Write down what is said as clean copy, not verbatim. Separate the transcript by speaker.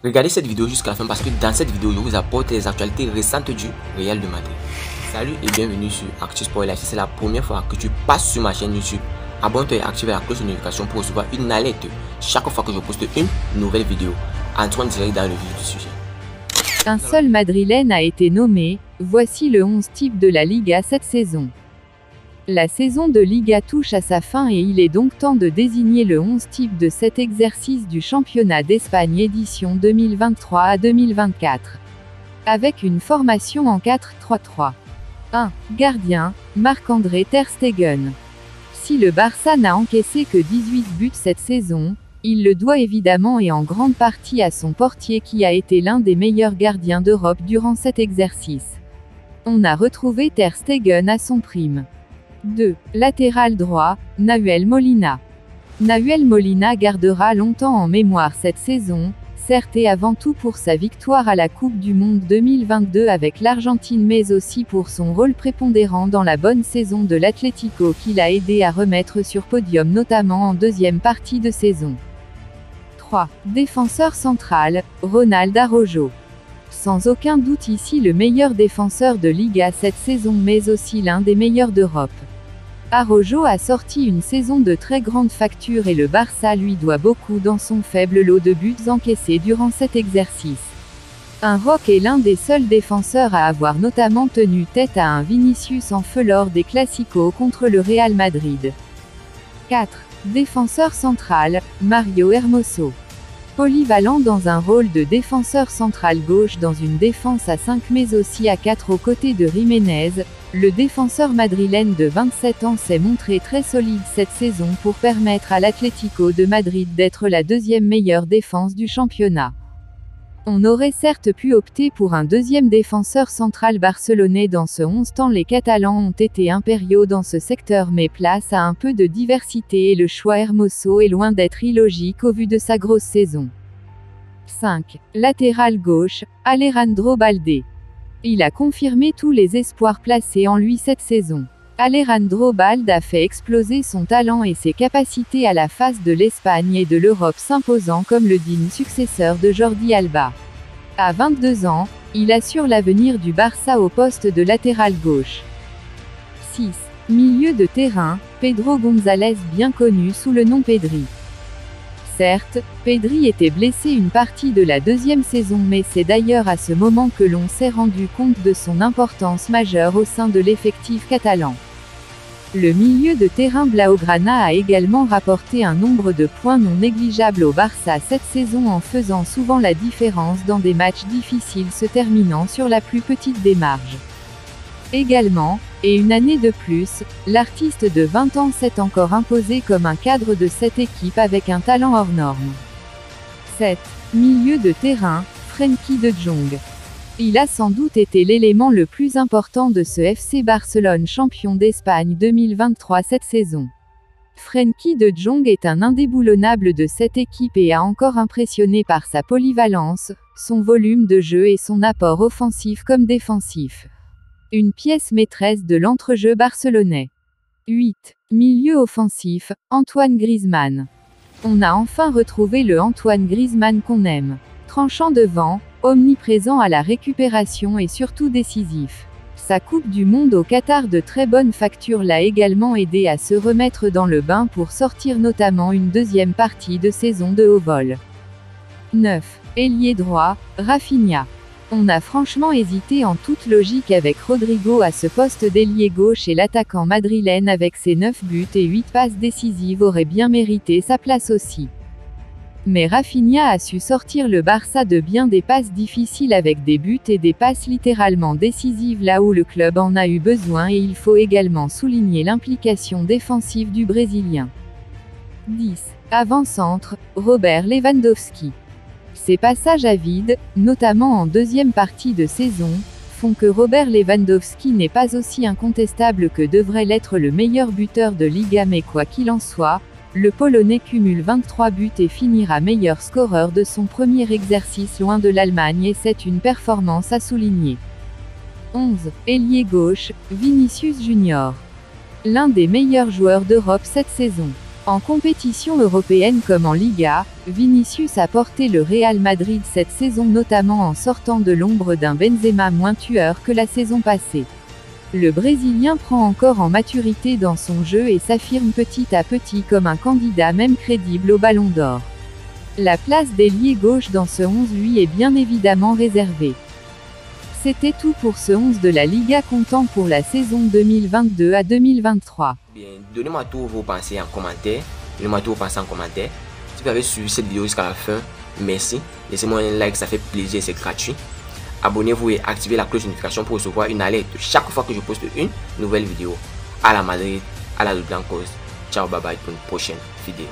Speaker 1: Regardez cette vidéo jusqu'à la fin parce que dans cette vidéo, je vous apporte les actualités récentes du Real de Madrid. Salut et bienvenue sur Actu Sport Live. Si c'est la première fois que tu passes sur ma chaîne YouTube, abonne-toi et active la cloche de notification pour recevoir une alerte chaque fois que je poste une nouvelle vidéo. Entrons direct dans le vif du sujet.
Speaker 2: Un seul Madrilène a été nommé, voici le 11 type de la Liga cette saison. La saison de Liga touche à sa fin et il est donc temps de désigner le 11 type de cet exercice du championnat d'Espagne édition 2023 à 2024. Avec une formation en 4-3-3. 1. Gardien, Marc-André Ter Stegen. Si le Barça n'a encaissé que 18 buts cette saison, il le doit évidemment et en grande partie à son portier qui a été l'un des meilleurs gardiens d'Europe durant cet exercice. On a retrouvé Ter Stegen à son prime. 2. Latéral droit, Nahuel Molina. Nahuel Molina gardera longtemps en mémoire cette saison, certes et avant tout pour sa victoire à la Coupe du Monde 2022 avec l'Argentine mais aussi pour son rôle prépondérant dans la bonne saison de l'Atlético qui l'a aidé à remettre sur podium notamment en deuxième partie de saison. 3. Défenseur central, Ronald Araujo. Sans aucun doute ici le meilleur défenseur de Liga cette saison mais aussi l'un des meilleurs d'Europe. Araujo a sorti une saison de très grande facture et le Barça lui doit beaucoup dans son faible lot de buts encaissés durant cet exercice. Un roc est l'un des seuls défenseurs à avoir notamment tenu tête à un Vinicius en feu lors des Clásicos contre le Real Madrid. 4. Défenseur central, Mario Hermoso. Polyvalent dans un rôle de défenseur central gauche dans une défense à 5 mais aussi à 4 aux côtés de Jiménez, le défenseur madrilène de 27 ans s'est montré très solide cette saison pour permettre à l'Atlético de Madrid d'être la deuxième meilleure défense du championnat. On aurait certes pu opter pour un deuxième défenseur central barcelonais dans ce 11 tant les Catalans ont été impériaux dans ce secteur mais place à un peu de diversité et le choix Hermoso est loin d'être illogique au vu de sa grosse saison. 5. Latéral gauche, Alejandro Balde. Il a confirmé tous les espoirs placés en lui cette saison. Alejandro Balde a fait exploser son talent et ses capacités à la face de l'Espagne et de l'Europe s'imposant comme le digne successeur de Jordi Alba. À 22 ans, il assure l'avenir du Barça au poste de latéral gauche. 6. Milieu de terrain, Pedro González bien connu sous le nom Pedri. Certes, Pedri était blessé une partie de la deuxième saison mais c'est d'ailleurs à ce moment que l'on s'est rendu compte de son importance majeure au sein de l'effectif catalan. Le milieu de terrain blaugrana a également rapporté un nombre de points non négligeable au Barça cette saison en faisant souvent la différence dans des matchs difficiles se terminant sur la plus petite des marges. Également, et une année de plus, l'artiste de 20 ans s'est encore imposé comme un cadre de cette équipe avec un talent hors norme. 7. Milieu de terrain, Frenkie de Jong. Il a sans doute été l'élément le plus important de ce FC Barcelone champion d'Espagne 2023 cette saison. Frenkie de Jong est un indéboulonnable de cette équipe et a encore impressionné par sa polyvalence, son volume de jeu et son apport offensif comme défensif. Une pièce maîtresse de l'entrejeu barcelonais. 8. Milieu offensif, Antoine Griezmann. On a enfin retrouvé le Antoine Griezmann qu'on aime. Tranchant devant, omniprésent à la récupération et surtout décisif. Sa Coupe du Monde au Qatar de très bonne facture l'a également aidé à se remettre dans le bain pour sortir notamment une deuxième partie de saison de haut vol. 9. Ailier droit, Rafinha. On a franchement hésité en toute logique avec Rodrigo à ce poste d'ailier gauche et l'attaquant madrilène avec ses 9 buts et 8 passes décisives aurait bien mérité sa place aussi. Mais Rafinha a su sortir le Barça de bien des passes difficiles avec des buts et des passes littéralement décisives là où le club en a eu besoin et il faut également souligner l'implication défensive du Brésilien. 10. Avant-centre, Robert Lewandowski. Ses passages à vide, notamment en deuxième partie de saison, font que Robert Lewandowski n'est pas aussi incontestable que devrait l'être le meilleur buteur de Liga mais quoi qu'il en soit, le Polonais cumule 23 buts et finira meilleur scoreur de son premier exercice loin de l'Allemagne et c'est une performance à souligner. 11. Ailier gauche, Vinicius Junior. L'un des meilleurs joueurs d'Europe cette saison. En compétition européenne comme en Liga, Vinicius a porté le Real Madrid cette saison notamment en sortant de l'ombre d'un Benzema moins tueur que la saison passée. Le Brésilien prend encore en maturité dans son jeu et s'affirme petit à petit comme un candidat même crédible au Ballon d'Or. La place d'ailier gauche dans ce 11 lui est bien évidemment réservée. C'était tout pour ce 11 de la Liga comptant pour la saison 2022 à 2023.
Speaker 1: Bien, donnez-moi tous vos pensées en commentaire. Donnez-moi tous vos pensées en commentaire. Si vous avez suivi cette vidéo jusqu'à la fin, merci. Laissez-moi un like, ça fait plaisir, c'est gratuit. Abonnez-vous et activez la cloche de notification pour recevoir une alerte chaque fois que je poste une nouvelle vidéo. À la Madrid, à la Blancos. Ciao, bye bye pour une prochaine vidéo.